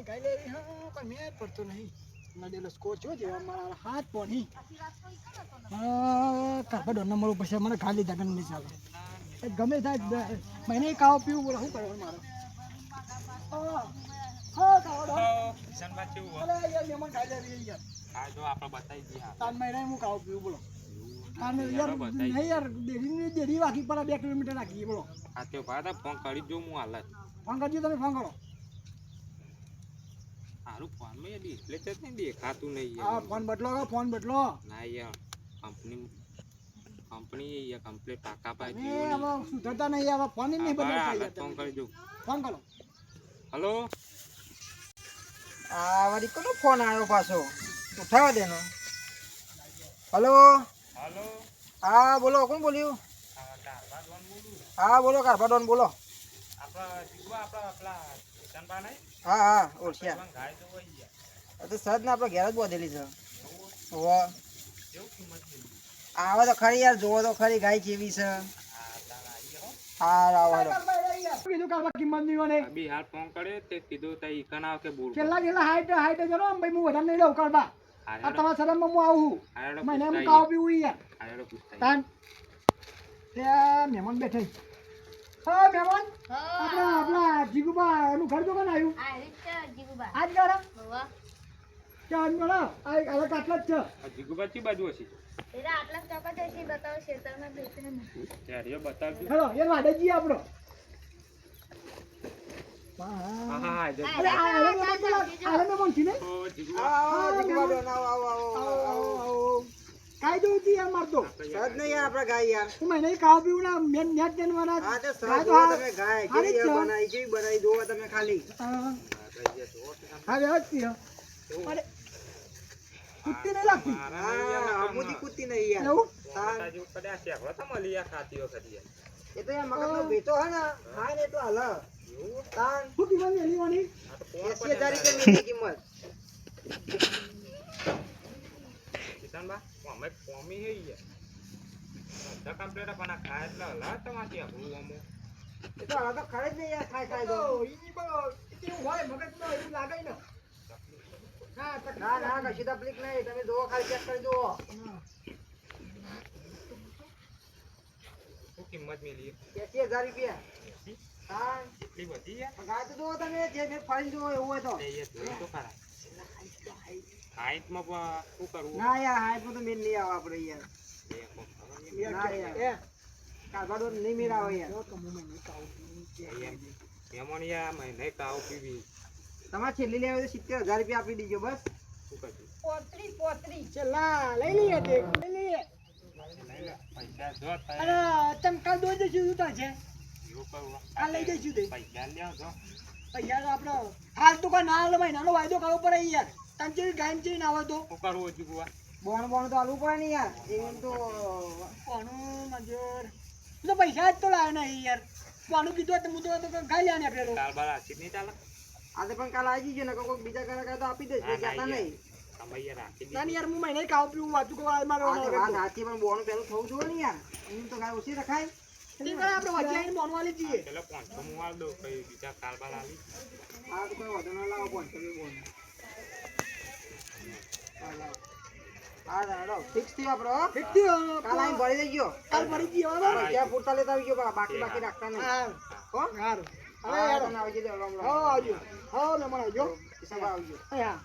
ગાઈ લેરી હા પણ મેં પડતો નહીં નડેલો સ્કોર છો જેવા મારા હાથ પોની કાકા ડોન મળું પછી મને ખાલી જગન નહીં ચાલે ગમે થાય મને કાવ પીવું બોલો શું કરવાનું મારે હા કાવ ડોન કિશનબા કેવું અરે યાર મેમન ગાઈ લેરી યાર આ જો આપણે બતાવી દઈએ તાન મહિને હું કાવ પીવું બોલો તાન યાર નહીં યાર દેરી વાકી પર 2 કિલોમીટર રાખી બોલો આ તે ભાડા ફોન કરી જો હું હાલ ફોન કરજો તમે ફોન કરો હારું ફોન માં ડિસ્પ્લે જ નહીં દેખાતું નહીં હા ફોન બદલો ના યાર કંપની યાર કમ્પ્લીટ પાકા પાય એ હવે સુધરતા નહીં હવે ફોન નહીં બદલતા યાર ફોન કરજો ફોન કરો હેલો આ વળી કોનો ફોન આવ્યો પાછો ઉઠાવા દેનો હલો હેલો હા બોલો કોણ બોલ્યું હા બોલો કારભાડોન બોલો આપણા જીગવા આપણા કિશનબા નહીં હા હા ઓળખ્યા ગાય તો હોય યાર તો સદ ને આપણે ઘેર જ બોધેલી છે હોવ કેવું કિંમત છે આવે તો ખરી યાર જોવો તો ખરી ગાય કેવી છે હા આવો કીધું કાબા કિંમત નહીં મને અભી હાલ ફોન કરે તે કીધું તઈ ઈકન આવ કે બોલ કેટલા હાઈટ જરો ભાઈ હું વધારે નહીં લઉં કાબા આ તમારા શરમમાં હું આવું હારેડો મહિને હું કાવ પીવું યાર હારેડો પૂછતા તાન તે મહેમાન બેઠે હા મહેમાન આપણા જીગુબા એનું ઘર તો કોણ આવ્યું આજ ગાડા ચાર મેળા આ અલગ આટલા જ છે જીગુબા કી બાજુ હશે ત્યારે એ બતાવજો હેલો એ વાડેજી આપણો હા હા અરે આ મેમન છે ને ઓ જીગુબા કારભાડોન આવો કાઈ દઉં છી યાર મારતો સદ નહીં યાર આપણે ગાય યાર તું મને કાવ પીવું ના મેન નેટ દેન વાળા હા તો સદ જોવો તમે ગાય કેવી બનાવી જોવો તમે ખાલી હા વ્યવસ્થિત અરે કુત્તી નહીં લાગતી હા અમુદી કુત્તી નહીં યાર એવું મોટા જેવું પડ્યા શેકડો તો મળી આ ખાતી વખત યાર એ તો યાર મગજનો ભેટો હે ને હા ને તો હાલ તાન શું કિંમત એની વાની આ તો ફોન 80000 રૂપિયા મેની કિંમત કિશનબા અમે કોમી હે યાર બધા કમ્પ્લીટ પણ ખાય એટલે હલા તમાથી આપણું અમો એ તો હાલ તો ખરે જ નહીં યાર ખાય દો ઈ બરો કેવું હોય મગજનો એવું લાગે ને ના ના કશી તકલીફ નહીં તમે જોવો ખાલી ચેક કરી જુઓ શું કિંમત મેલી 80000 રૂપિયા હા એટલી બધી યાર ગાય તો જુઓ તમે જે મેં ફરી જુઓ એવું હોય તો એ જોઈ તો ખરા હાઈટમાં શું કરવું ના યાર હાઈટમાં તો મેન નહીં આવે આપણે યાર એ કોક ખબર ના યાર કારભાડો નહીં મેળાવે યાર એમોન યાર મહિને કાવ પીવી તમારે છેલ્લી લેવા હોય તો 70000 રૂપિયા આપી દીજો બસ શું કરશું પોતરી છેલ્લા લઈ લઈએ પૈસા જો અરે ચમકા દો જઈશું શું થાય છે એવું કરવું આ લઈ જઈશું તે પૈસા લ્યો જો પૈસા તો આપણો હાલ તો કોઈ ના હાલ મહિનાનો વાયદો કરવો પડે યાર તંચી ગાયન ચી ના આવે તો શું કરવું જીગુબા બોણ તો હાલવું પડે ને યાર એમ તો કોનું મંજૂર તો પૈસા જ તો લાવે નહીં યાર કોનું કીધું હતું હું તો ખાઈ લ્યા ને પેલો કારબાર આશી નહીં ચાલે આજે પણ કાલ આવી જજો ને કોઈ બીજા કલાકાર તો આપી દેજો જાતા નહીં તમે યાર રાખી ના યાર હું મહિને કાવ પીવું વાતું કરવા મારો આજે વાત સાચી પણ બોણ પેલું થવું જોઈએ ને યાર એમ તો ગાય ઓછી રખાય આપણે વચ્ચે આવીને બોનવાલી જઈએ પેલા 500 હું આલ દઉં કઈ બીજા કારબાર આલી આ તો કોઈ વધુ ના લાવો બોણ તમે બોણ હા દાડો ફિક્સ થયો આપણો કાલ આવીને ભરી દેજો કાલ ફરી જઈએ બરાબર ત્યાં પૂરતા લેતા આવજો બાકી રાખતા નહીં હો સારું હા આવજો રામ રામ આવજો હા મહેમાન આવજો કિશનભાઈ આવજો હા